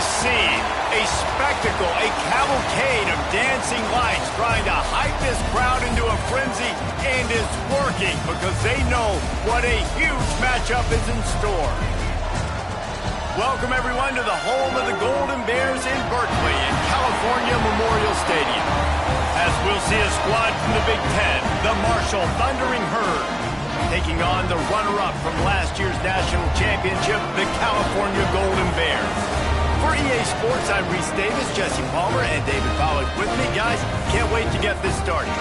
scene, a spectacle, a cavalcade of dancing lights trying to hype this crowd into a frenzy, and it's working because they know what a huge matchup is in store. Welcome, everyone, to the home of the Golden Bears in Berkeley at California Memorial Stadium. As we'll see a squad from the Big Ten, the Marshall Thundering Herd, taking on the runner-up from last year's national championship, the California Golden Bears. For EA Sports, I'm Reese Davis, Jesse Palmer, and David Pollack with me. Guys, can't wait to get this started.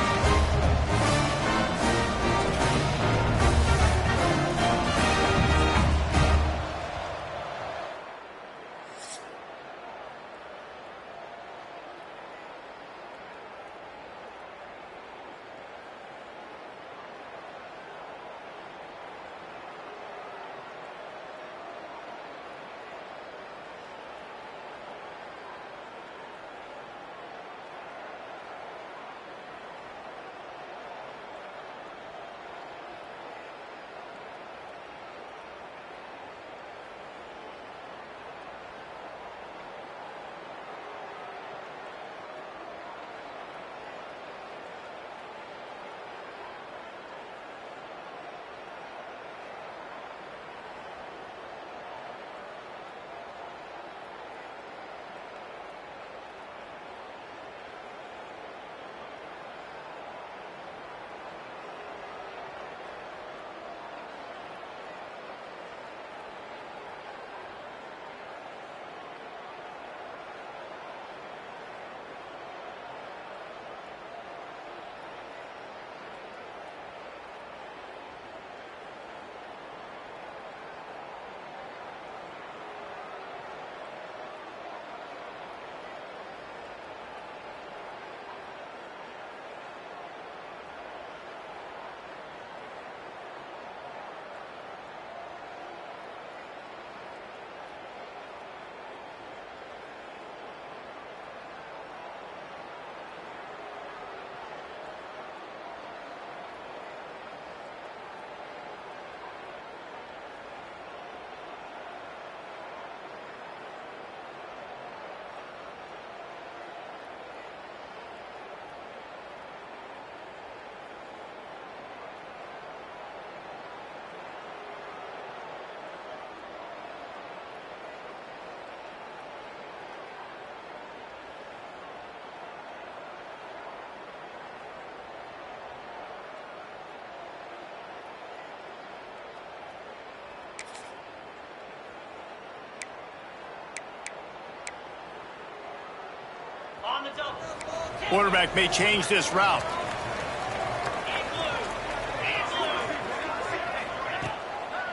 Quarterback may change this route.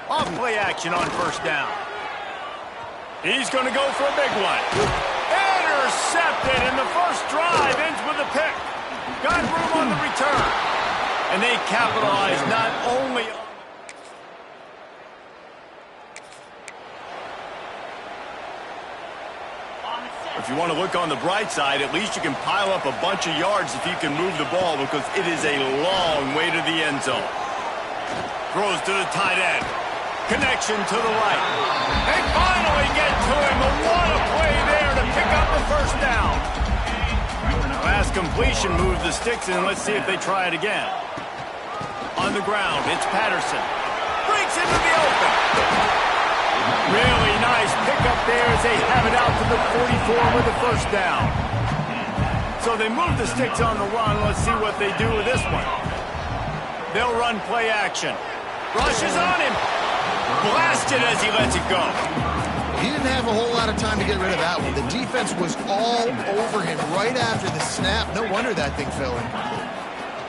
Off play action on first down. He's going to go for a big one. Intercepted, and the first drive ends with a pick. Got room on the return. And they capitalize not only on... If you want to look on the bright side, at least you can pile up a bunch of yards if you can move the ball, because it is a long way to the end zone. Throws to the tight end. Connection to the right. They finally get to him. But what a play there to pick up the first down. Pass completion moves the sticks in. Let's see if they try it again. On the ground, it's Patterson. Breaks into the open. Really nice pickup there as they have it out to the 44 with the first down. So they move the sticks on the run. Let's see what they do with this one. They'll run play action. Rushes on him. Blasted as he lets it go. He didn't have a whole lot of time to get rid of that one. The defense was all over him right after the snap. No wonder that thing fell in.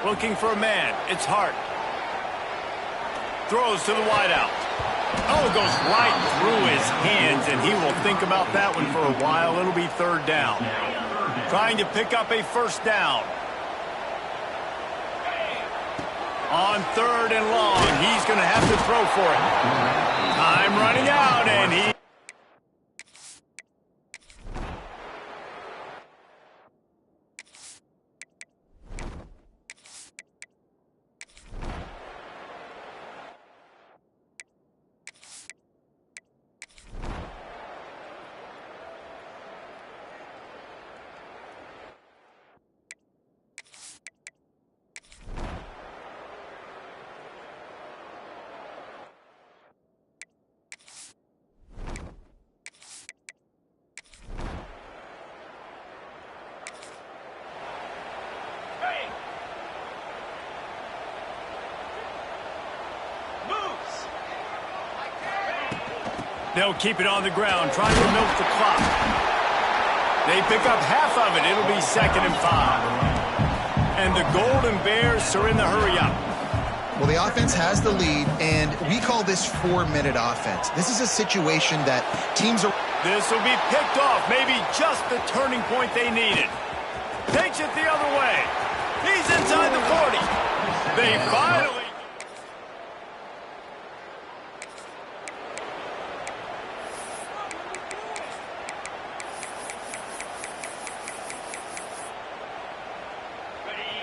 Looking for a man. It's Hart. Throws to the wideout. Oh, it goes right through his hands, and he will think about that one for a while. It'll be third down. Trying to pick up a first down. On third and long, he's going to have to throw for it. Time running out, and he... They'll keep it on the ground, trying to milk the clock. They pick up half of it. It'll be 2nd and 5. And the Golden Bears are in the hurry-up. Well, the offense has the lead, and we call this 4-minute offense. This is a situation that teams are... This will be picked off, maybe just the turning point they needed. Takes it the other way. He's inside the 40. They finally...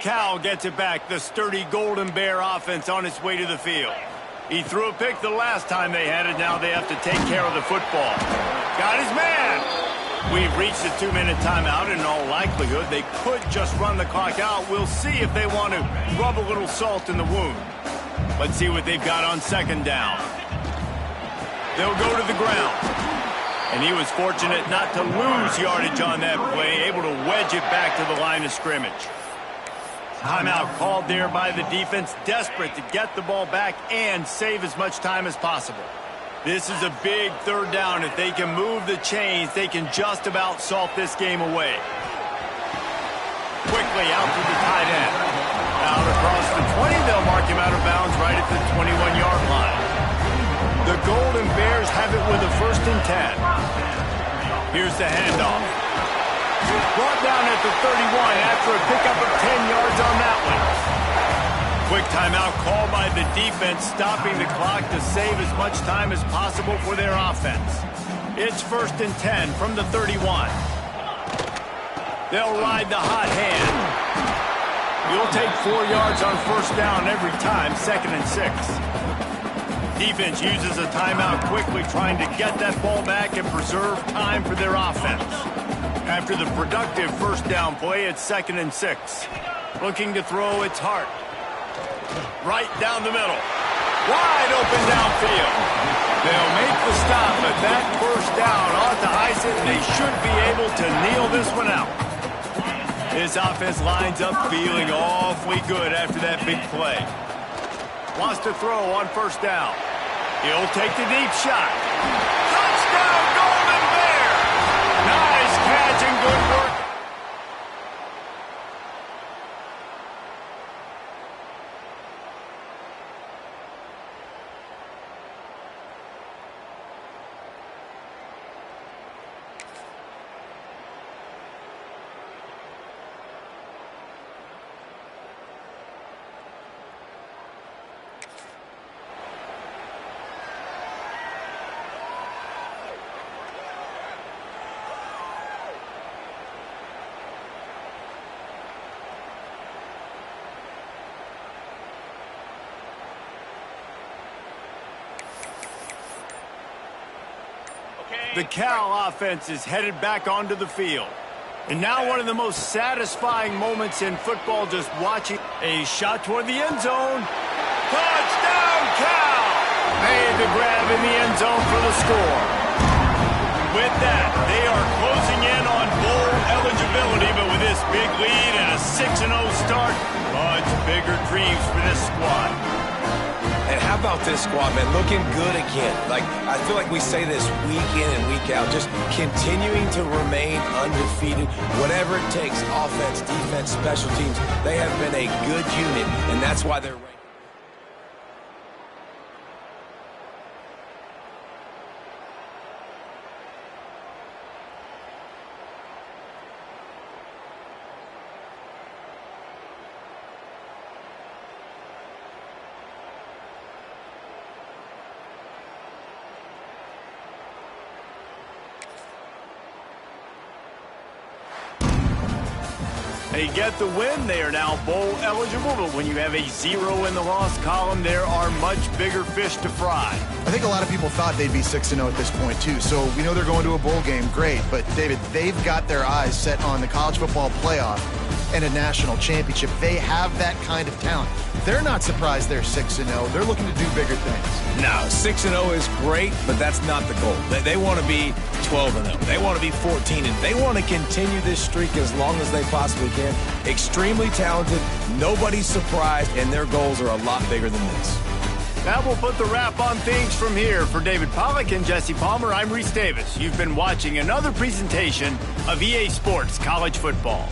Cal gets it back, the sturdy Golden Bear offense on its way to the field. He threw a pick the last time they had it. Now they have to take care of the football. Got his man. We've reached the 2-minute timeout. In all likelihood, they could just run the clock out. We'll see if they want to rub a little salt in the wound. Let's see what they've got on 2nd down. They'll go to the ground. And he was fortunate not to lose yardage on that play, able to wedge it back to the line of scrimmage. Timeout called there by the defense, desperate to get the ball back and save as much time as possible. This is a big 3rd down. If they can move the chains, they can just about salt this game away. Quickly out to the tight end. Out across the 20, they'll mark him out of bounds right at the 21-yard line. The Golden Bears have it with a 1st and 10. Here's the handoff. Brought down at the 31 after a pickup of 10 yards on that one. Quick timeout called by the defense, stopping the clock to save as much time as possible for their offense. It's 1st and 10 from the 31. They'll ride the hot hand. You'll take 4 yards on 1st down every time, 2nd and 6. Defense uses a timeout quickly, trying to get that ball back and preserve time for their offense. After the productive 1st down play, it's 2nd and 6. Looking to throw, it's Hart. Right down the middle. Wide open downfield. They'll make the stop, but that 1st down ought to ice it, and they should be able to kneel this one out. This offense lines up feeling awfully good after that big play. Wants to throw on 1st down. He'll take the deep shot. Touchdown, Golden Bear! Nice catch and good work. The Cal offense is headed back onto the field. And now one of the most satisfying moments in football, just watching a shot toward the end zone. Touchdown, Cal! Made the grab in the end zone for the score. With that, they are closing in on bowl eligibility, but with this big lead and a 6-0 start, much bigger dreams for this squad. And how about this squad, man? Looking good again. Like, I feel like we say this week in and week out, just continuing to remain undefeated. Whatever it takes, offense, defense, special teams, they have been a good unit, and that's why they're ranked. They get the win. They are now bowl eligible, but when you have a 0 in the loss column, there are much bigger fish to fry. I think a lot of people thought they'd be 6-0 at this point, too. So we know they're going to a bowl game. Great. But, David, they've got their eyes set on the college football playoff and a national championship. They have that kind of talent. They're not surprised they're 6-0. They're looking to do bigger things. No, 6-0 is great, but that's not the goal. They want to be 12-0. They want to be 14-0. They want to continue this streak as long as they possibly can. Extremely talented, nobody's surprised, and their goals are a lot bigger than this. That will put the wrap on things from here. For David Pollack and Jesse Palmer, I'm Reese Davis. You've been watching another presentation of EA Sports College Football.